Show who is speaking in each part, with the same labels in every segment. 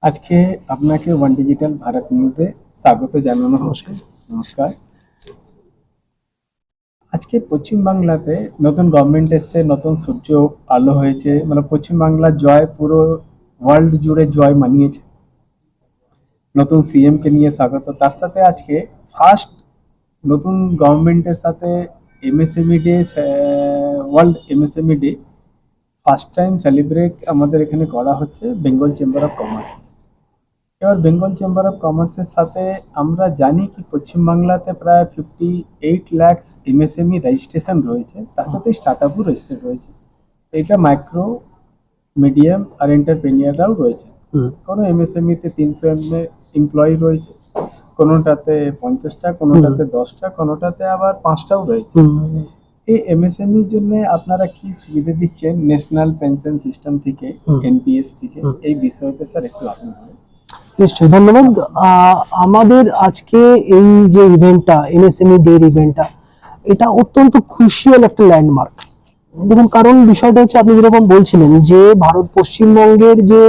Speaker 1: আজকে আপনাকে one digital Bharat নিউজে স্বাগত জানানো হচ্ছে। নমস্কার। আজকে পশ্চিমবাংলাতে নতুন গভর্নমেন্ট এসছে, নতুন সূর্য আলো হয়েছে, মানে পশ্চিমবাংলার জয় পুরো ওয়ার্ল্ড জুড়ে জয় মানিয়েছে। নতুন সিএম কে নিয়ে স্বাগত। তার সাথে আজকে ফার্স্ট নতুন গভর্নমেন্টের সাথে MSME day, world MSME day first time celebrate আমাদের এখানে করা হচ্ছে বেঙ্গল চেম্বার অফ কমার্স। এবার বেঙ্গল চেম্বার অফ কমার্সের সাথে আমরা জানি কি পশ্চিমবাংলাতে প্রায় 58 লাখ এমএসএমই রেজিস্ট্রেশন রয়েছে, তার সাথে স্টার্টআপও রেজিস্টার্ড রয়েছে। এটা মাইক্রো, মিডিয়াম আর এন্টারপ্রেনিয়াররাও রয়েছে। কোনো এমএসএমইতে 300 এমপ্লয়ি রয়েছে, কোনোটাতে 50টা, কোনোটাতে 10টা, কোনোটাতে আবার 5টাও রয়েছে। এই এমএসএমইর জন্য আপনারা কি সুবিধা দিচ্ছেন ন্যাশনাল পেনশন সিস্টেম থেকে, এনপিএস থেকে, এই বিষয়তে স্যার একটু আপনি বলুন।
Speaker 2: নিশ্চয়ই, ধন্যবাদ। আমাদের আজকে এই যে ইভেন্টটা, এমএসএমই ডে ইভেন্টটা, এটা অত্যন্ত ক্রুশিয়াল একটা ল্যান্ডমার্ক। দেখুন, কারণ বিষয়টা হচ্ছে আপনি যেরকম বলছিলেন যে ভারত পশ্চিমবঙ্গের যে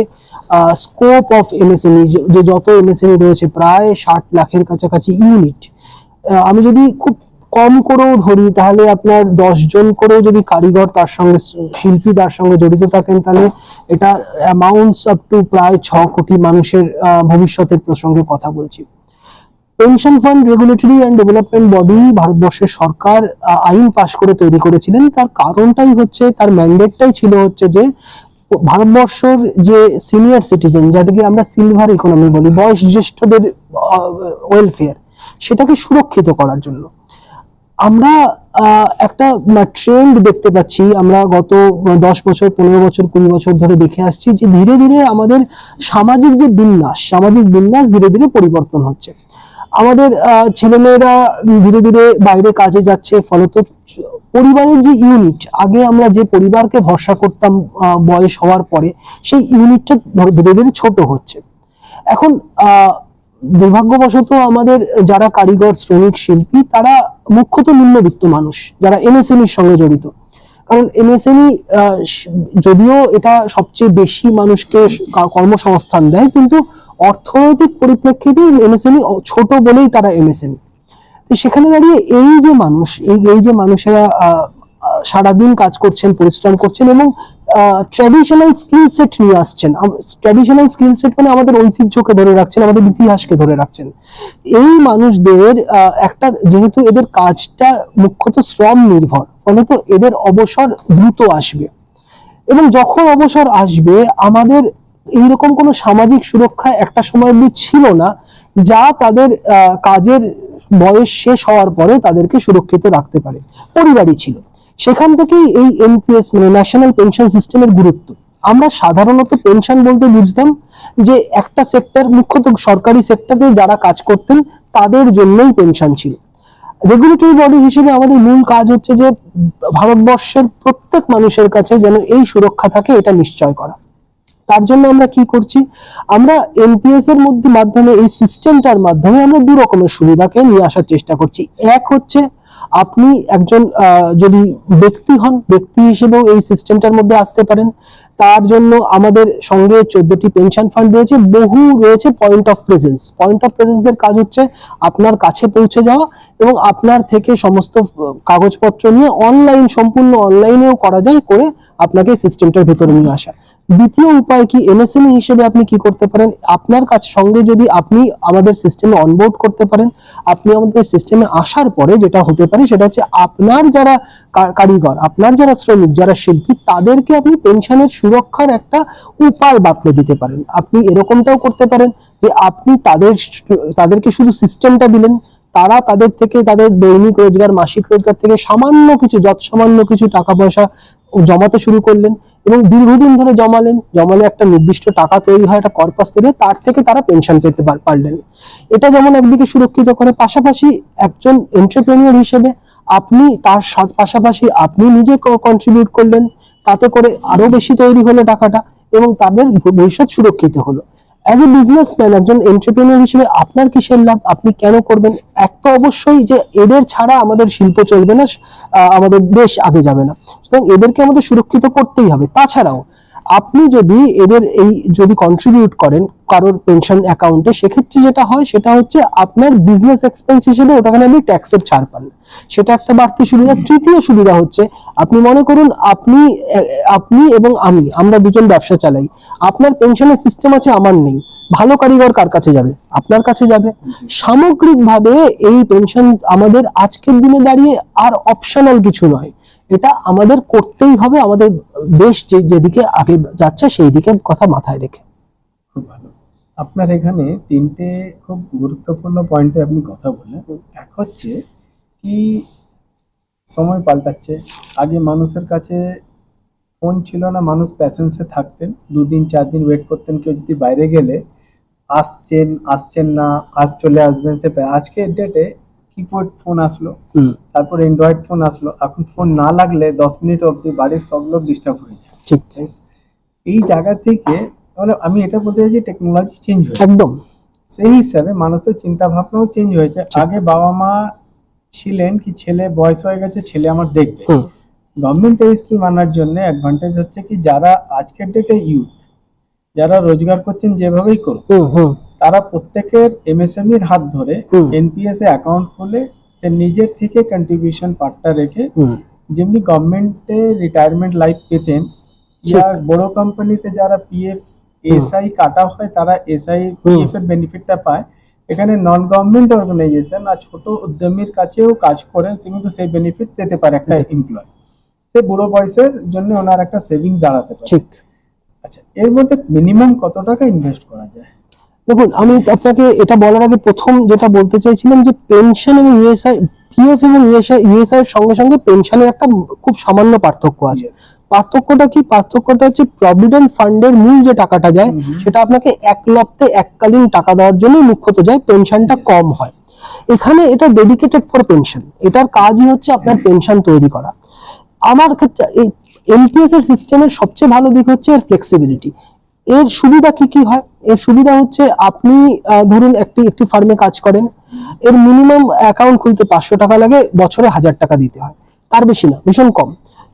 Speaker 2: স্কোপ অফ এমএসএমই, যে যত এমএসএমই রয়েছে প্রায় 60 লাখের কাছাকাছি ইউনিট। আমি যদি খুব কম করেও ধরি তাহলে আপনার 10 জন করেও যদি কারিগর তার সঙ্গে, শিল্পী তার সঙ্গে জড়িত থাকেন, তাহলে এটা অ্যামাউন্টস আপ টু প্রায় 6 কোটি মানুষের ভবিষ্যতের প্রসঙ্গে কথা বলছি। Pension fund regulatory and development body ভারতবর্ষের সরকার আইন পাশ করে তৈরি করেছিলেন। তার কারণটাই হচ্ছে, তার ম্যান্ডেটটাই ছিল হচ্ছে যে ভারতবর্ষের যে সিনিয়র সিটিজেন, যাদেরকে আমরা সিলভার ইকোনমি বলি, বয়স জ্যেষ্ঠদের ওয়েলফেয়ার, সেটাকে সুরক্ষিত করার জন্য আমরা একটা ট্রেন্ড দেখতে পাচ্ছি। আমরা গত 10 বছর, 15 বছর, 20 বছর ধরে দেখে আসছি যে ধীরে ধীরে আমাদের সামাজিক যে বিন্যাস ধীরে ধীরে পরিবর্তন হচ্ছে। আমাদের ছেলেমেয়েরা ধীরে ধীরে বাইরে কাজে যাচ্ছে, ফলত পরিবারের যে ইউনিট, আগে আমরা যে পরিবারকে ভরসা করতাম বয়স হওয়ার পরে, সেই ইউনিটটা ধীরে ধীরে ছোট হচ্ছে। এখন দুর্ভাগ্যবশত আমাদের যারা কারিগর, শ্রমিক, শিল্পী, তারা মুখ্যত নিম্নবিত্ত মানুষ যারা এমএসএমইর সঙ্গে জড়িত। কারণ এমএসএমই যদিও এটা সবচেয়ে বেশি মানুষকে কর্মসংস্থান দেয়, কিন্তু অর্থনৈতিক পরিপ্রেক্ষিতে এমএসএমই ছোট বলেই তারা এমএসএমই। সেখানে দাঁড়িয়ে এই যে মানুষেরা সারাদিন কাজ করছেন, পরিশ্রম করছেন এবং ট্র্যাডিশনাল স্কিল সেট নিয়ে আসছেন। ট্র্যাডিশনাল স্কিল সেট মানে আমাদের ঐতিহ্যকে ধরে রাখছেন, আমাদের ইতিহাসকে ধরে রাখছেন। এই মানুষদের একটা, যেহেতু এদের কাজটা মুখ্যত শ্রম নির্ভর, ফলত এদের অবসর দ্রুত আসবে এবং যখন অবসর আসবে আমাদের এইরকম কোনো সামাজিক সুরক্ষা একটা সময় অবধি ছিল না, যা তাদের কাজের বয়স শেষ হওয়ার পরে তাদেরকে সুরক্ষিত রাখতে পারে। পরিবারই ছিল। সেখান থেকেই এই এনপিএস মানে ন্যাশনাল পেনশন সিস্টেমের গুরুত্ব। আমরা সাধারণত পেনশন বলতে বুঝতাম যে একটা সেক্টর, মুখ্যত সরকারি সেক্টরে যারা কাজ করতেন তাদের জন্যই পেনশন ছিল। রেগুলেটরি বডি হিসেবে আমাদের মূল কাজ হচ্ছে যে ভারতবর্ষের প্রত্যেক মানুষের কাছে যেন এই সুরক্ষা থাকে, এটা নিশ্চয় করা। তার জন্য আমরা কি করছি, আমরা এনপিএস এর মাধ্যমে, এই সিস্টেমটার মাধ্যমে আমরা দু রকমের সুবিধাকে নিয়ে আসার চেষ্টা করছি। এক হচ্ছে, আপনি একজন যদি ব্যক্তি হন, ব্যক্তি হিসেবেও এই সিস্টেমটার মধ্যে আসতে পারেন। তার জন্য আমাদের সঙ্গে 14টি পেনশন ফান্ড রয়েছে, বহু রয়েছে point of presence. Point of প্রেজেন্সের কাজ হচ্ছে আপনার কাছে পৌঁছে যাওয়া এবং আপনার থেকে সমস্ত কাগজপত্র নিয়ে অনলাইন, সম্পূর্ণ অনলাইনেও করা যায়, করে আপনাকে সিস্টেমটার ভেতরে নিয়ে আসা। দ্বিতীয় উপায় কি, এমএসএমই হিসেবে আপনি কি করতে পারেন, আপনার কাছে সঙ্গে যদি আপনি আমাদের সিস্টেমে অনবোর্ড করতে পারেন, আপনি আমাদের সিস্টেমে আসার পরে যেটা হতে পারে সেটা হচ্ছে আপনার যারা কারিগর, আপনার যারা শ্রমিক, যারা শিল্পী, তাদেরকে আপনি পেনশনের সুরক্ষার একটা উপায় বাতলে দিতে পারেন। আপনি এরকমটাও করতে পারেন যে আপনি তাদেরকে শুধু সিস্টেমটা দিলেন, তারা তাদের থেকে, তাদের দৈনিক রোজগার, মাসিক রোজগার থেকে সামান্য কিছু টাকা পয়সা জমাতে শুরু করলেন এবং দীর্ঘদিন ধরে জমালে একটা নির্দিষ্ট টাকা তৈরি হয়, একটা কর্পাস তৈরি হয়, তার থেকে তারা পেনশন পেতে পারলেন। এটা যেমন একদিকে সুরক্ষিত করে, পাশাপাশি একজন এন্টারপ্রেনিয়র হিসেবে আপনি তার পাশাপাশি আপনি নিজে কন্ট্রিবিউট করলেন, তাতে করে আরো বেশি তৈরি হলো টাকাটা এবং তাদের ভবিষ্যৎ সুরক্ষিত হলো। অ্যাজ এ বিজনেসম্যান, একজন এন্টারপ্রেনিয়র হিসেবে আপনার কিসের লাভ, আপনি কেন করবেন? একটা অবশ্যই যে এদের ছাড়া আমাদের শিল্প চলবে না, আমাদের দেশ আগে যাবে না, সুতরাং এদেরকে আমাদের সুরক্ষিত করতেই হবে। তাছাড়াও আপনি যদি এদের এই যদি কন্ট্রিবিউট করেন কারোর পেনশন অ্যাকাউন্টে, সেক্ষেত্রে যেটা হয় সেটা হচ্ছে আপনার বিজনেস এক্সপেন্স হিসেবে ওটাকে আপনি ট্যাক্সের ছাড় পান, সেটা একটা বাড়তি সুবিধা। তৃতীয় সুবিধা হচ্ছে আপনি মনে করুন আপনি এবং আমরা দুজন ব্যবসা চালাই, আপনার পেনশনের সিস্টেম আছে, আমার নেই, ভালো কারিগর কার কাছে যাবে? আপনার কাছে যাবে। সামগ্রিকভাবে এই পেনশন আমাদের আজকের দিনে দাঁড়িয়ে আর অপশনাল কিছু নয়, এটা আমাদের করতেই হবে, আমাদের দেশ যেদিকে আগে যাচ্ছে সেই দিকে কথা মাথায় রেখে।
Speaker 1: খুব ভালো। আপনার এখানে তিনটে খুব গুরুত্বপূর্ণ পয়েন্টে আপনি কথা বললেন। এক হচ্ছে কি সময় পাল্টাচ্ছে, আগে মানুষের কাছে ফোন ছিল না, মানুষ প্যাসেন্সে থাকতেন, 2 দিন 4 দিন ওয়েট করতেন, কেউ যদি বাইরে গেলে আসছেন না, আজ চলে আসবেন, আজকে ডেটে কিপ্যাড ফোন আসলো, তারপর অ্যান্ড্রয়েড ফোন আসলো, এখন ফোন না লাগলে 10 মিনিট অবধি বাড়ির সব লোক ডিস্টার্ব হয়ে যায়।
Speaker 2: ঠিক,
Speaker 1: এই জায়গা থেকে মানে আমি এটা বলতে চাইছি টেকনোলজি চেঞ্জ হয়েছে,
Speaker 2: একদম
Speaker 1: সেই হিসাবে মানুষের চিন্তা ভাবনাও চেঞ্জ হয়েছে। আগে বাবা মা ছিলেন কি ছেলে বয়স হয়ে গেছে, ছেলে আমার দেখবে, গভর্নমেন্ট এই স্কিম আনার জন্য অ্যাডভান্টেজ হচ্ছে কি যারা আজকের ডেটে ইউথ, যারা রোজগার করছেন যেভাবেই করুন, তারা প্রত্যেকের এমএসএমইর হাত ধরে এনপিএস এ অ্যাকাউন্ট খুলে সে নিজের থেকে কন্ট্রিবিউশন পার্টটা রেখে, যেমনি গভর্নমেন্টে রিটায়ারমেন্ট লাইফ পেতেন, ইয়া বড় কোম্পানিতে যারা পিএফ এসআই কাটা হয় তারা এসআই পিএফ এর বেনিফিটটা পায়, এখানে নন গভর্নমেন্ট অর্গানাইজেশন আর ছোট উদ্যমীর কাছেও কাজ করে সে কিন্তু সেই বেনিফিট পেতে পারে একটা এমপ্লয়, সে বুড়ো বয়সের জন্য ওনার একটা সেভিংস দাঁড়াতে পারে।
Speaker 2: ঠিক।
Speaker 1: আচ্ছা, এর মধ্যে মিনিমাম কত টাকা ইনভেস্ট করা যায়?
Speaker 2: দেখুন, আমি আপনাকে এটা বলার আগে প্রথম যেটা বলতে চাইছিলাম যে পেনশন এবং ইউএসআই, পিএফ এবং ইউএসআই এর সঙ্গে সঙ্গে পেনশনের একটা খুব সামান্য পার্থক্য আছে। পার্থক্যটা কি? পার্থক্যটা হচ্ছে প্রভিডেন্ট ফান্ডের মূল যে টাকাটা যায় সেটা আপনাকে এক লপ্তে এককালীন টাকা দেওয়ার জন্য মুখ্যত যায়, পেনশনটা কম হয়। এখানে এটা ডেডিকেটেড ফর পেনশন, এটার কাজই হচ্ছে আপনার পেনশন তৈরি করা। আমার ক্ষেত্রে এই এনপিএস এর সিস্টেমের সবচেয়ে ভালো দিক হচ্ছে এর ফ্লেক্সিবিলিটি। এর সুবিধা কি কি হয়? এর সুবিধা হচ্ছে আপনি ধরুন একটি ফার্মে কাজ করেন, এর মিনিমাম অ্যাকাউন্ট খুলতে 500 টাকা লাগে, বছরে 1000 টাকা দিতে হয়, তার বেশি না, ভীষণ কম।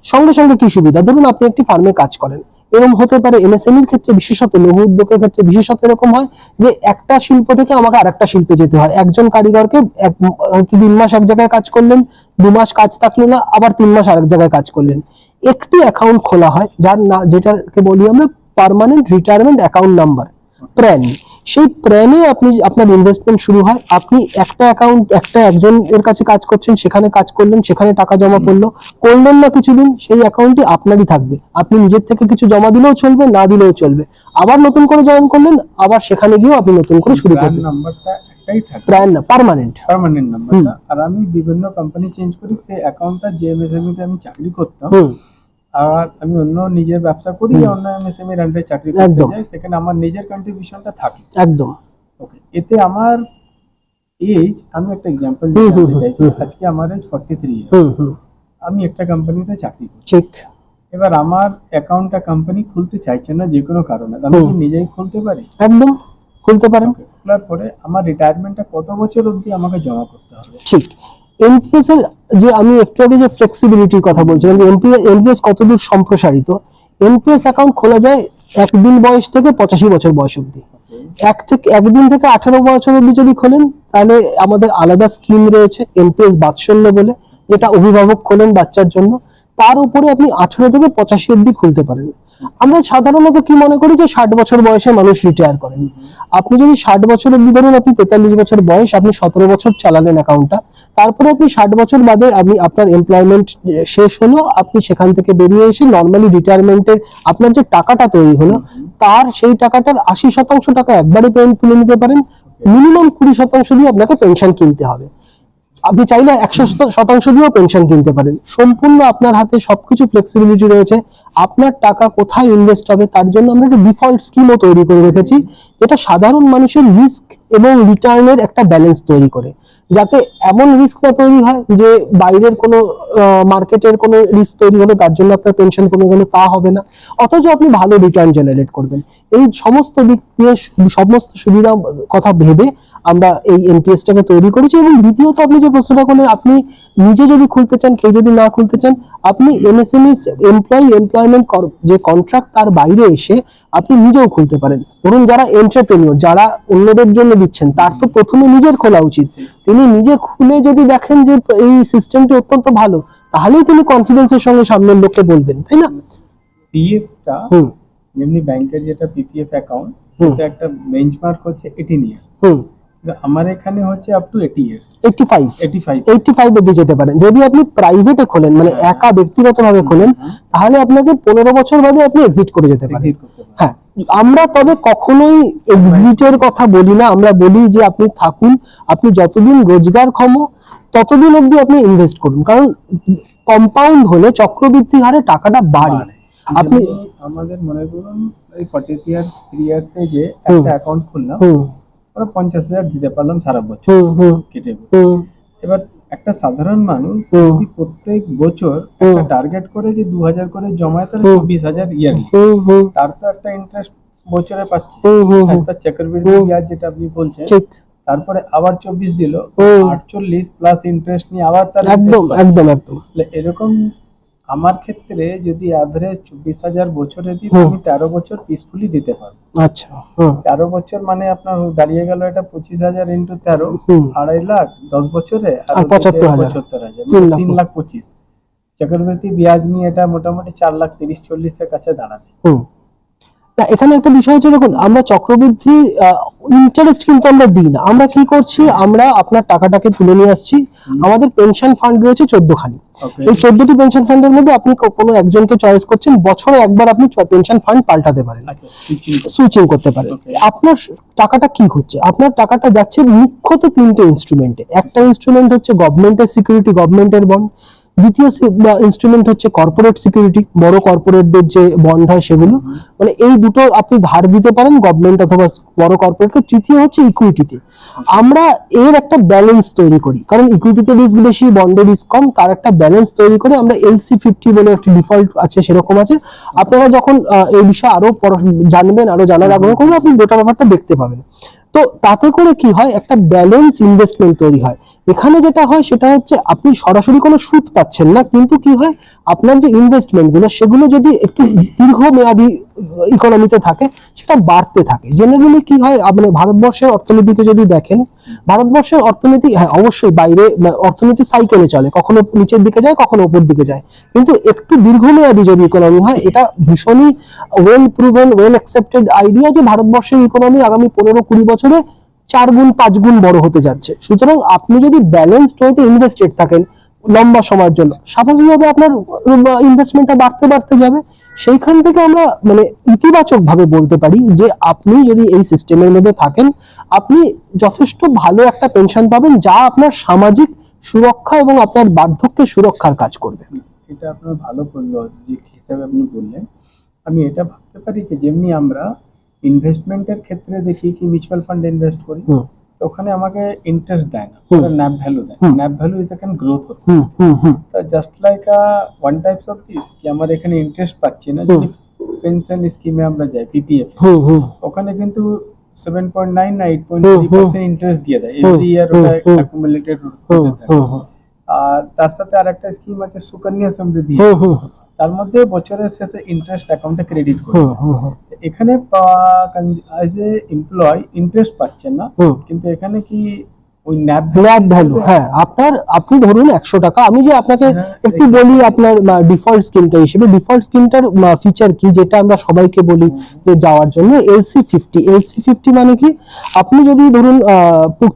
Speaker 2: সঙ্গে সঙ্গে কি সুবিধা, ধরুন আপনি একটি ফার্মে কাজ করেন, এরকম হতে পারে এমএসএমইর ক্ষেত্রে, বিশেষত লঘু উদ্যোগের ক্ষেত্রে বিশেষত এরকম হয় যে একটা শিল্প থেকে আমাকে আরেকটা শিল্পে যেতে হয়। একজন কারিগরকে 3 মাস এক জায়গায় কাজ করলেন, 2 মাস কাজ থাকলো না, আবার 3 মাস আরেক জায়গায় কাজ করলেন। একটি অ্যাকাউন্ট খোলা হয় যার না, যেটাকে বলি আমরা পার্মানেন্ট রিটায়ারমেন্ট অ্যাকাউন্ট নাম্বার, প্র্যান। সেই প্র্যানে আপনার ইনভেস্টমেন্ট শুরু হয়। আপনি একটা অ্যাকাউন্ট একজন এর কাছে কাজ করছেন, সেখানে কাজ করলেন, সেখানে টাকা জমা করলেন না কিছুদিন, সেই অ্যাকাউন্টটি আপনারই থাকবে। আপনি নিজের থেকে কিছু জমা দিলেও চলবে, না দিলেও চলবে। আবার নতুন করে জয়েন করলেন, আবার সেখানে গিয়েও আপনি নতুন করে শুরু করবেন।
Speaker 1: নাম্বারটা একটাই থাকে,
Speaker 2: প্র্যান না, পার্মানেন্ট
Speaker 1: নাম্বারটা। আর আমি বিভিন্ন কোম্পানি চেঞ্জ করি, সেই অ্যাকাউন্টটা যে এমএসএমই তে আমি চাকরি করতাম, আর আমি অন্য নিজের ব্যবসা করি, অন্য এমএসএমই আন্ডারে চাকরি করতে যাই, সেখানে আমার নিজের কন্ট্রিবিউশনটা থাকে একদম। ওকে, এতে আমার এজ, আমি একটা এক্সাম্পল দিতে চাইছি, আজকে আমার এজ 43 ইয়ার, আমি একটা কোম্পানিতে চাকরি করি, ঠিক। এবার আমার অ্যাকাউন্টটা কোম্পানি খুলতে চাইছে না যে কোনো কারণে, আমি কি নিজেই খুলতে পারি?
Speaker 2: একদম খুলতে পারেন।
Speaker 1: খোলার পরে আমার রিটায়ারমেন্টটা কত বছর অবধি আমাকে জমা করতে হবে?
Speaker 2: ঠিক। এনপিএস এর যে আমি একটু আগে যে ফ্লেক্সিবিলিটির কথা বলছিলাম, এনপিএস কতদূর সম্প্রসারিত, এনপিএস অ্যাকাউন্ট খোলা যায় 1 দিন বয়স থেকে 85 বছর বয়স অবধি। 1 দিন থেকে 18 বছর অবধি যদি খোলেন, তাহলে আমাদের আলাদা স্কিম রয়েছে এনপিএস বাৎসল্য বলে, যেটা অভিভাবক খোলেন বাচ্চার জন্য। তার উপরে আপনি 18 থেকে 85 অবধি খুলতে পারেন। আমরা সাধারণত কি মনে করি যে 60 বছর বয়সে মানুষ রিটায়ার করেন। আপনি যদি 60 বছর অবধি, ধরুন আপনি 43 বছর বয়স, আপনি 17 বছর চালালেন অ্যাকাউন্টটা, তারপরে আপনি 60 বছর বাদে আপনার এমপ্লয়মেন্ট শেষ হলো, আপনি সেখান থেকে বেরিয়ে এসে নর্মালি রিটায়ারমেন্টের আপনার যে টাকাটা তৈরি হলো, তার সেই টাকাটার 80% টাকা একবারে তুলে নিতে পারেন। মিনিমাম 20% দিয়ে আপনাকে পেনশন কিনতে হবে। আপনি চাইলে 100% দিয়েও পেনশন কিনতে পারেন। সম্পূর্ণ আপনার হাতে সবকিছু ফ্লেক্সিবিলিটি রয়েছে। আপনার টাকা কোথায় ইনভেস্ট হবে তার জন্য আমরা একটা ডিফল্ট স্কিমও তৈরি করে রেখেছি, যেটা সাধারণ মানুষের রিস্ক এবং রিটার্নের একটা ব্যালেন্স তৈরি করে, যাতে এমন রিস্ক না তৈরি হয় যে বাইরের কোনো মার্কেটের কোনো রিস্ক তৈরি হলো, তার জন্য আপনার পেনশন কমে গেল, তা হবে না। অথচ আপনি ভালো রিটার্ন জেনারেট করবেন। এই সমস্ত দিক দিয়ে সমস্ত সুবিধা কথা ভেবে আমরা এই এনপিএসটাকে তৈরি করেছি। এবং দ্বিতীয়ত আপনি যে প্রশ্নটা করলেন, আপনি নিজে যদি খুলতে চান, কেউ যদি না খুলতে চান, আপনি এমএসএমই এমপ্লয়মেন্ট যে কন্ট্রাক্ট তার বাইরে এসে আপনি নিজেও খুলতে পারেন। ধরুন যারা এন্টারপ্রেনিউর, যারা অন্যদের জন্য দিচ্ছেন, তার তো প্রথমে নিজের খোলা উচিত। তিনি নিজে খুলে যদি দেখেন যে এই সিস্টেমটি অত্যন্ত ভালো, তাহলেই তিনি কনফিডেন্সের সঙ্গে সামনের লোককে বলবেন, তাই না?
Speaker 1: পিএফটা যেমনি ব্যাংকের যেটা পিপিএফ অ্যাকাউন্ট, সেটা একটা বেঞ্চমার্ক হচ্ছে 18 ইয়ার্স। আমার এখানে হচ্ছে আপ টু 80 ইয়ার্স, 85
Speaker 2: অব্দি যেতে পারেন। যদি আপনি প্রাইভেটে খোলেন, মানে একা ব্যক্তিগতভাবে খোলেন, তাহলে আপনাকে 15 বছর বাদে আপনি এক্সিট করে যেতে পারেন। হ্যাঁ, আমরা তবে কখনোই এক্সিটের কথা বলি না, আমরা বলি যে আপনি থাকুন, আপনি যতদিন রোজগারক্ষম ততদিন অব্দি আপনি ইনভেস্ট করুন, কারণ কম্পাউন্ড হলে, চক্রবৃদ্ধি হারে টাকাটা বাড়ে। আপনি
Speaker 1: আমাদের মনে করুন এই 40 ইয়ার্স 3 ইয়ার্সে যে একটা অ্যাকাউন্ট খুললাম, 50,000 দিতে পারলাম সারা বছর কেটে। এবার একটা সাধারণ মানুষ যদি প্রত্যেক বছর একটা টার্গেট করে যে 2,000 করে জমায়, তাহলে 24,000 ইয়ারলি, তার তো একটা ইন্টারেস্ট বছরে পাচ্ছে, তার চক্রবৃদ্ধি ব্যাজ যেটা আপনি বলছেন, তারপরে আবার 24 দিল, 48 প্লাস ইন্টারেস্ট নিয়ে আবার তার
Speaker 2: একদম একদম একদম
Speaker 1: এরকম। আমার ক্ষেত্রে যদি অ্যাভারেজ 24,000 বছরে দিই, আমি 13 বছর পিসফুলি দিতে পারবো।
Speaker 2: আচ্ছা,
Speaker 1: 13 বছর মানে আপনার দাঁড়িয়ে গেল এটা 25,000 ইন্টু 13, 2.5 লাখ, 10 বছরে 75,000, 3,25,000। চক্রবৃদ্ধি ব্যাজ নিয়ে এটা মোটামুটি 4,30,40 এর কাছে দাঁড়াবে।
Speaker 2: না, এখানে একটা বিষয় হচ্ছে, দেখুন আমরা চক্রবৃদ্ধি ইন্টারেস্ট কিন্তু আমরা দিই না। আমরা কি করছি, আমরা আপনার টাকাটাকে তুলে নিয়ে আসছি। আমাদের পেনশন ফান্ড রয়েছে 14 খানি। এই 14টি পেনশন ফান্ডের মধ্যে আপনি কোনো একজনকে চয়েস করছেন, বছরে একবার আপনি পেনশন ফান্ড পাল্টাতে পারেন, সুইচিং করতে পারেন। আপনার টাকাটা কি হচ্ছে, আপনার টাকাটা যাচ্ছে মুখ্যত 3টে ইনস্ট্রুমেন্টে। একটা ইনস্ট্রুমেন্ট হচ্ছে গভর্নমেন্টের সিকিউরিটি, গভর্নমেন্টের বন্ড। দ্বিতীয় ইনস্ট্রুমেন্ট হচ্ছে কর্পোরেট সিকিউরিটি, বড় কর্পোরেটদের যে বন্ড হয় সেগুলো, মানে এই দুটো আপনি ধার দিতে পারেন গভর্নমেন্ট অথবা বড় কর্পোরেটকে। তৃতীয় হচ্ছে ইকুইটিতে। আমরা এর একটা ব্যালেন্স তৈরি করি, কারণ ইকুইটিতে রিস্ক বেশি, বন্ডে রিস্ক কম, তার একটা ব্যালেন্স তৈরি করে আমরা LC50 বলে একটা ডিফল্ট আছে, সেরকম আছে। আপনারা যখন এই বিষয়ে আরো জানবেন, আরো জানার আগ্রহ করবেন, আপনি গোটা ব্যাপারটা দেখতে পাবেন। তো তাতে করে কি হয়, একটা ব্যালেন্স ইনভেস্টমেন্ট তৈরি হয়। এখানে যেটা হয় সেটা হচ্ছে আপনি সরাসরি কোনো সুদ পাচ্ছেন না, কিন্তু কি হয়, আপনার যে ইনভেস্টমেন্ট গুলো সেগুলো যদি একটু দীর্ঘমেয়াদী ইকোনমিতে থাকে, সেটা বাড়তে থাকে। জেনারেলি কি হয়, আপনি ভারতবর্ষের অর্থনীতিকে যদি দেখেন, ভারতবর্ষের অর্থনীতি, হ্যাঁ অবশ্যই বাইরে অর্থনীতি সাইকেলে চলে, কখনো নিচের দিকে যায়, কখনো উপর দিকে যায়, কিন্তু একটু দীর্ঘমেয়াদী যদি ইকোনমি হয়, এটা ভীষণই well proven, well accepted idea যে ভারতবর্ষের ইকোনমি আগামী 15-20 বছরে 4 গুণ 5 গুণ বড় হতে যাচ্ছে। সুতরাং আপনি যদি ব্যালেন্সড ওয়েতে ইনভেস্টেড থাকেন লম্বা সময়ের জন্য, স্বাভাবিকভাবে আপনার ইনভেস্টমেন্টটা বাড়তে বাড়তে যাবে। সেইখান থেকে আমরা মানে ইতিবাচক ভাবে বলতে পারি যে আপনি যদি এই সিস্টেমের মধ্যে থাকেন, আপনি যথেষ্ট ভালো একটা পেনশন পাবেন, যা আপনার সামাজিক সুরক্ষা এবং আপনার বার্ধক্যের সুরক্ষার কাজ করবে।
Speaker 1: এটা আপনার ভালো করলো যে হিসাবে আপনি বললেন। আমি এটা ভাবতে পারি যে যেমনি আমরা ইনভেস্টমেন্টের ক্ষেত্রে দেখি কি মিউচুয়াল ফান্ড ইনভেস্ট করি, ওখানে আমাকে ইন্টারেস্ট দেয় না, ন্যাপ ভ্যালু দেয়। ন্যাপ ভ্যালু ইজ এখানে গ্রোথ হচ্ছে। তো just like one types of this কি আমার এখানে ইন্টারেস্ট পাচ্ছি না। যদি পেনশন স্কিমে আমরা যাই, পিপিএফ, ওখানে কিন্তু 7.9 না 8.3% ইন্টারেস্ট দিয়ে দেয় এভরি ইয়ার, ওটা অ্যাকুমুলেটেড হতে থাকে। আর তার সাথে আরেকটা স্কিম আছে সুকন্যা সমৃদ্ধি, তার মধ্যে বছরের শেষে ইন্টারেস্ট অ্যাকাউন্টে ক্রেডিট করে। এখানে অ্যাজ এ এমপ্লয় ইন্টারেস্ট পাচ্ছেন না, কিন্তু এখানে কি ওই ন্যাপ
Speaker 2: ভ্যালু, হ্যাঁ আপনি ধরুন 100 টাকা, আমি যে আপনাকে একটু বলি আপনার ডিফল্ট স্কিমটা হিসেবে, ডিফল্ট স্কিমটার ফিচার কি যেটা আমরা সবাইকে বলি যে যাওয়ার জন্য, LC50 মানে কি, আপনি যদি ধরুন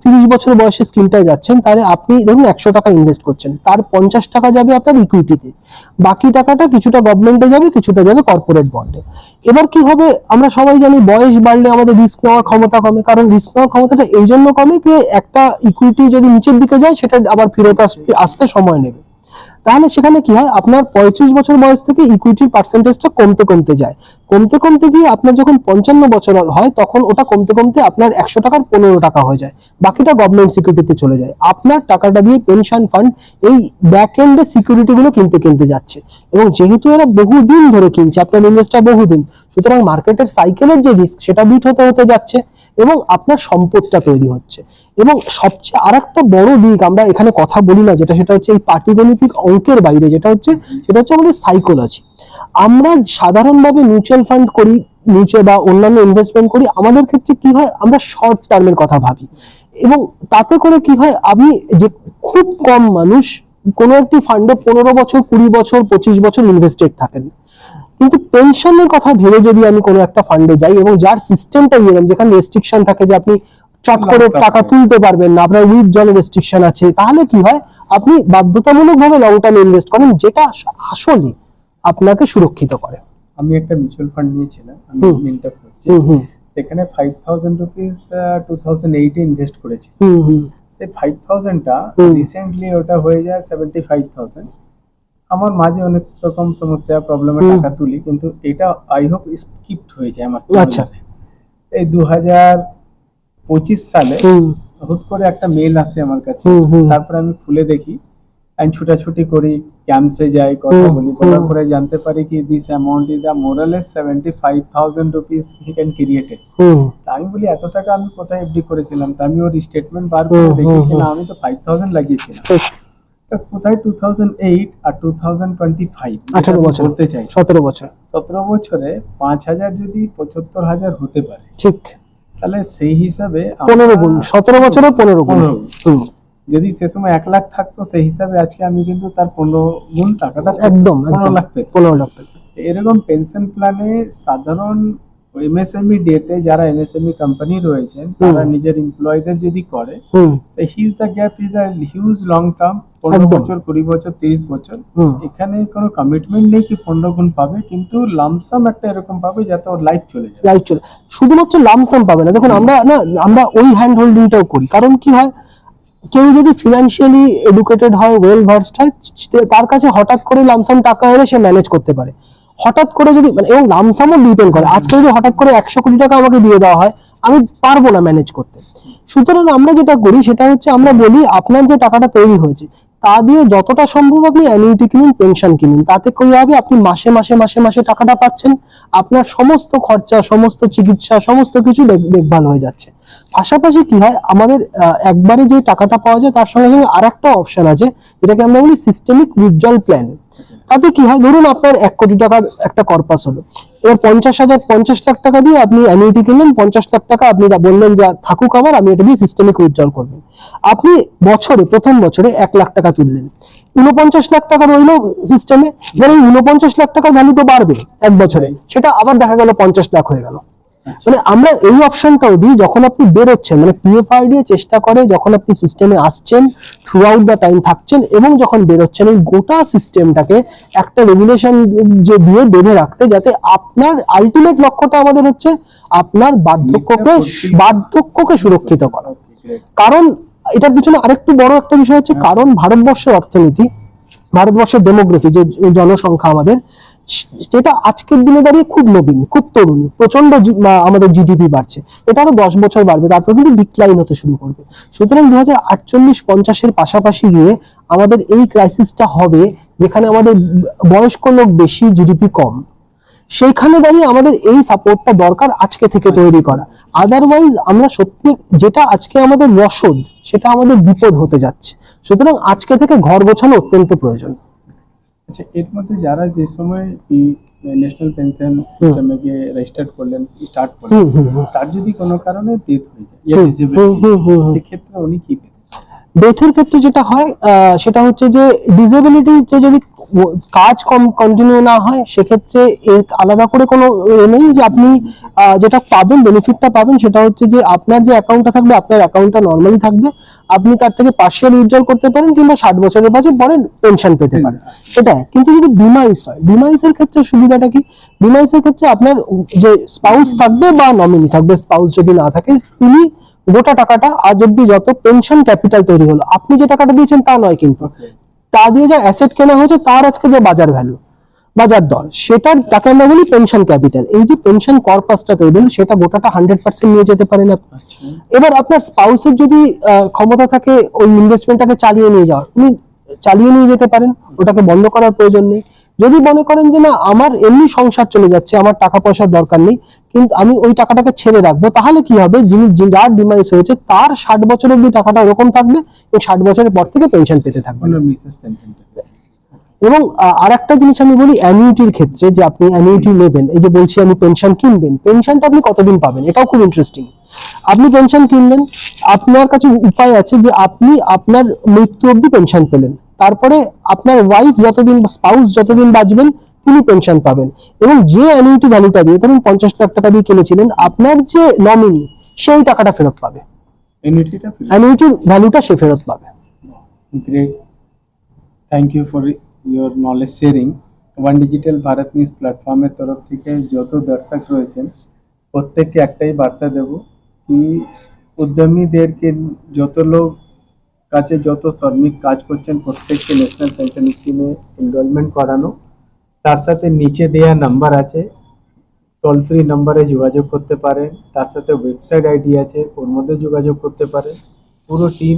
Speaker 2: 30 বছর বয়সে স্কিমটায় যাচ্ছেন, তাহলে আপনি ধরুন 100 টাকা ইনভেস্ট করছেন, তার 50 টাকা যাবে আপনার ইকুইটিতে, বাকি টাকাটা কিছুটা গভর্নমেন্টে যাবে, কিছুটা যাবে কর্পোরেট বন্ডে। এবার কি হবে, আমরা সবাই জানি বয়স বাড়লে আমাদের রিস্ক নেওয়ার ক্ষমতা কমে, কারণ রিস্ক নেওয়ার ক্ষমতাটা এই জন্য কমে যে একটা ইকুইটি যদি নিচের দিকে যায়, সেটা আবার ফেরত আসতে সময় নেবে। তাহলে সেখানে কি হয়, আপনার 35 বছর বয়স থেকে ইকুইটির পার্সেন্টেজটা কমতে কমতে যায়, কমতে কমতে গিয়ে আপনার যখন 55 বছর হয়, তখন ওটা কমতে কমতে আপনার 100 টাকার 15 টাকা হয়ে যায়, বাকিটা গভর্নমেন্ট সিকিউরিটিতে চলে যায়। আপনার টাকাটা দিয়ে পেনশন ফান্ড এই ব্যাক এন্ডে সিকিউরিটি গুলো কিনতে যাচ্ছে, এবং যেহেতু এরা বহুদিন ধরে কিনছে, আপনার ইনভেস্টটা বহুদিন, সুতরাং মার্কেটের সাইকেলের যে রিস্ক সেটা বিট হতে হতে যাচ্ছে। এবং আপনার সম্পদটা তৈরি হচ্ছে। এবং সবচেয়ে আরেকটা বড় দিক আমরা এখানে কথা বলি না, সেটা হচ্ছে এই পাটিগণিতিক অঙ্কের বাইরে, সেটা হচ্ছে আমাদের সাইকোলজি। আমরা সাধারণভাবে মিউচুয়াল ফান্ড করি, মিউচুয়াল বা অন্যান্য ইনভেস্টমেন্ট করি, আমাদের ক্ষেত্রে কি হয়, আমরা শর্ট টার্মের কথা ভাবি, এবং তাতে করে কি হয়, আমি যে খুব কম মানুষ কোনো একটি ফান্ডে 15 বছর, 20 বছর, 25 বছর ইনভেস্টেড থাকেন। কিন্তু পেনশনের কথা ভেবে যদি আমি কোনো একটা ফান্ডে যাই এবং যার সিস্টেমটা এরকম, যেখানে রেস্ট্রিকশন থাকে যে আপনি চট করে টাকা তুলতে পারবেন না, আপনার উইথড্রল রেস্ট্রিকশন আছে, তাহলে কি হয়, আপনি বাধ্যতামূলকভাবে লং টার্মে ইনভেস্ট করেন, যেটা আসলে আপনাকে সুরক্ষিত করে।
Speaker 1: আমি একটা মিউচুয়াল ফান্ড নিয়েছিলাম, আমি মিন্টআপ করছি, সেখানে 5000 রুপিস 2008 এ ইনভেস্ট করেছি। সেই 5000টা রিসেন্টলি ওটা হয়ে যায় 75000। আমার মাঝে অনেক রকম সমস্যা প্রবলেমে টাকা তুলি, কিন্তু এটা আই হোপ স্কিপড হয়ে যায় আমার।
Speaker 2: আচ্ছা,
Speaker 1: এই 2025 সালে হুট করে একটা মেল আসে আমার কাছে, তারপরে আমি খুলে দেখি, আমি ছুটাছুটি করি, ক্যাম্পসে যাই, কথা বলি, বলার পরে জানতে পারি কি this amount is the morales 75000 rupees he can created. আমি বলি এত টাকা আমি কোথায় এফডি করেছিলাম? তা আমি ওর স্টেটমেন্ট বার করে দেখি কিনা আমি তো 5000 লাগিয়েছিলাম। কোথায় 2008 আর 2025
Speaker 2: 18 বছর
Speaker 1: বলতে চাই,
Speaker 2: 17 বছর,
Speaker 1: 17 বছরে 5000 যদি 75000 হতে পারে,
Speaker 2: ঠিক,
Speaker 1: তাহলে সেই হিসাবে
Speaker 2: 15 গুণ, 17 বছরে 15 গুণ।
Speaker 1: যদি সে সময় 1 লাখ থাকতো, সেই হিসাবে আজকে আমি কিন্তু তার 15 গুণ টাকাটা
Speaker 2: একদম
Speaker 1: 15 লাখ পেতাম।
Speaker 2: 15 লাখ পেতাম।
Speaker 1: এরকম পেনশন প্ল্যানে সাধারণ এমএসএমই ডেতে যারা এমএসএমই কোম্পানি রয়েছেন, তারা নিজের এমপ্লয়ীদের যদি করে, তো his the gap is a huge long term, 15 বছর, 20 বছর, 30 বছর। এখানে কোনো কমিটমেন্ট নেই কি 15 গুণ পাবে, কিন্তু লামসাম একটা এরকম পাবে যাতে ওর লাইফ চলে যায়।
Speaker 2: লাইফ চলে, শুধুমাত্র লামসাম পাবে না। দেখুন, আমরা ওই হ্যান্ড হোল্ডিংটাও করি, কারণ কি হয়, কেউ যদি ফিনান্সিয়ালি এডুকেটেড হয়, ওয়েল ভার্সড হয়, তার কাছে হঠাৎ করে লামসাম টাকা এলে সে ম্যানেজ করতে পারে। হঠাৎ করে যদি এবং লামসামও ডিপেন্ড করে, আজকে যদি হঠাৎ করে 100 কোটি টাকা আমাকে দিয়ে দেওয়া হয়, আমি পারবো না ম্যানেজ করতে। সুতরাং আমরা যেটা করি সেটা হচ্ছে, আমরা বলি আপনার যে টাকাটা তৈরি হয়েছে তা দিয়ে যতটা সম্ভব আপনি অ্যানুইটি কিনুন, পেনশন কিনুন, তাতে কি হবে, আপনি মাসে মাসে মাসে মাসে টাকাটা পাচ্ছেন, আপনার সমস্ত খরচা, সমস্ত চিকিৎসা, সমস্ত কিছু দেখভাল হয়ে যাচ্ছে। পাশাপাশি কি হয়, আমাদের একবারে যে টাকাটা পাওয়া যায় তার সঙ্গে সঙ্গে আরেকটা অপশন আছে, যেটাকে আমরা বলি সিস্টেমিক উইথড্রল প্ল্যান। তাতে কি হয়, ধরুন আপনার 1 কোটি টাকার একটা কর্পাস হলো, এবার 50 লাখ টাকা দিয়ে আপনি অ্যানুইটি কিনলেন, 50 লাখ টাকা আপনি বললেন যে থাকুক আমার, আমি এটা দিয়ে সিস্টেমিক উইথড্রল করবেন। আপনি প্রথম বছরে 1 লাখ টাকা তুললেন, 49 লাখ টাকা রইল সিস্টেমে। এবার এই 49 লাখ টাকার ভ্যালু তো বাড়বে 1 বছরে, সেটা আবার দেখা গেল 50 লাখ হয়ে গেল। মানে আমরা এই অপশনটাও দিই, যখন আপনি বেরোচ্ছেন, মানে পিএফআইডি চেষ্টা করে যখন আপনি সিস্টেমে আসছেন, থ্রু আউট দ্য টাইম থাকছেন এবং যখন বেরোচ্ছেন, এই গোটা সিস্টেমটাকে একটা রেগুলেশন যে দিয়ে বেঁধে রাখতে, যাতে আপনার আলটিমেট লক্ষ্যটা আমাদের হচ্ছে আপনার বার্ধক্যকে সুরক্ষিত করা। কারণ এটার পিছনে আরেকটু বড় একটা বিষয় হচ্ছে, কারণ ভারতবর্ষের অর্থনীতি, ভারতবর্ষের ডেমোগ্রাফি, যে জনসংখ্যা আমাদের, যেটা আজকের দিনে দাঁড়িয়ে খুব নবীন, খুব তরুণ, প্রচন্ড আমাদের জিডিপি বাড়ছে, এটা আরো 10 বছর বাড়বে, তারপর কিন্তু ডিক্লাইন হতে শুরু করবে। সুতরাং 2048-50-এর পাশাপাশি গিয়ে আমাদের এই ক্রাইসিসটা হবে, যেখানে আমাদের বয়স্ক লোক বেশি, জিডিপি কম। সেইখানে দাঁড়িয়ে আমাদের এই সাপোর্টটা দরকার আজকে থেকে তৈরি করা। আদারওয়াইজ আমরা সত্যি, যেটা আজকে আমাদের রসদ, সেটা আমাদের বিপদ হতে যাচ্ছে। সুতরাং আজকে থেকে ঘর গোছানো অত্যন্ত প্রয়োজন।
Speaker 1: আচ্ছা, এর মধ্যে যারা যে সময় ন্যাশনাল পেনশন সিস্টেমে গিয়ে রেজিস্টার্ড করলেন, স্টার্ট করলেন, তার যদি কোনো কারণে ডেথ হয়ে যায়, সেক্ষেত্রে উনি কি পেতেন?
Speaker 2: ডেথের ক্ষেত্রে যেটা হয়, সেটা হচ্ছে যে ডিসেবিলিটি, যদি কাজ কন্টিনিউ না হয়, সেক্ষেত্রে আলাদা করে কোনো নেই যে আপনি যেটা পাবেন, বেনিফিটটা পাবেন, সেটা হচ্ছে যে আপনার যে অ্যাকাউন্টটা থাকবে, আপনার অ্যাকাউন্টটা নর্মালি থাকবে, আপনি তার থেকে পার্শিয়াল উইথড্রল করতে পারেন, কিংবা 60 বছরের পরে পেনশন পেতে পারেন, এটা। কিন্তু যদি বিমাইস হয়, বিমাইসের ক্ষেত্রে সুবিধাটা কি, বিমাইসের ক্ষেত্রে আপনার যে স্পাউস থাকবে বা নমিনি থাকবে, স্পাউস যদি না থাকে, তিনি গোটা টাকাটা, আজ অব্দি যত পেনশন ক্যাপিটাল তৈরি হলো, আপনি যে টাকাটা দিয়েছেন তা নয়, কিন্তু তা দিয়ে যা অ্যাসেট কেনা হয়েছে, তার আজকে যে বাজার ভ্যালু, বাজার দর, সেটার, তাকে আমরা বলি পেনশন ক্যাপিটাল। এই যে পেনশন কর্পাসটা তৈরি হলো, সেটা গোটাটা 100% নিয়ে যেতে পারেন আপনি। এবার আপনার স্পাউসের যদি ক্ষমতা থাকে ওই ইনভেস্টমেন্টটাকে চালিয়ে নিয়ে যাওয়ার, উনি চালিয়ে নিয়ে যেতে পারেন, ওটাকে বন্ধ করার প্রয়োজন নেই। যদি মনে করেন যে না আমার এমনি সংসার চলে যাচ্ছে, আমার টাকা পয়সার দরকার নেই, কিন্তু আমি ওই টাকাটাকে ছেড়ে রাখবো, তাহলে কি হবে, যার ডিমাইস হয়েছে তার 60 বছর অব্দি টাকাটা ওরকম থাকবে এবং 60 বছরের পর থেকে পেনশন পেতে থাকবে।
Speaker 1: ওনার মিসেস পেনশন পেতে।
Speaker 2: এবং আর একটা জিনিস আমি বলি অ্যানুইটির ক্ষেত্রে, যে আপনি অ্যানুইটি নেবেন, এই যে বলছি আমি পেনশন কিনবেন, পেনশনটা আপনি কতদিন পাবেন এটাও খুব ইন্টারেস্টিং। আপনি পেনশন কিনলেন, আপনার কাছে উপায় আছে যে আপনি আপনার মৃত্যু অবধি পেনশন পেলেন, তারপরে আপনার ওয়াইফ যতদিন বা স্পাউস যতদিন বাঁচবেন তিনি পেনশন পাবেন, এবং যে অ্যানুইটি ভ্যালুটা দিয়ে, ধরুন 50 লাখ টাকা দিয়ে কিনেছিলেন, আপনার যে নমিনি সেই টাকাটা ফেরত পাবে,
Speaker 1: এনইটিটা
Speaker 2: অ্যানুইটির ভ্যালুটা সে ফেরত পাবে।
Speaker 1: Great. Thank you for your knowledge sharing. One digital Bharat news প্ল্যাটফর্মের তরফ থেকে যত দর্শক রয়েছেন প্রত্যেককে একটাই বার্তা দেব কি উদ্যমীদেরকে, যত লোক কাছে যত শ্রমিক কাজ করছেন প্রত্যেককে ন্যাশনাল পেনশন স্কিমে এনরোলমেন্ট করানো। তার সাথে নিচে দেয়া নাম্বার আছে, টোল ফ্রি নাম্বারে যোগাযোগ করতে পারেন, তার সাথে ওয়েবসাইট আইডি আছে ওর মধ্যে যোগাযোগ করতে পারেন। পুরো টিম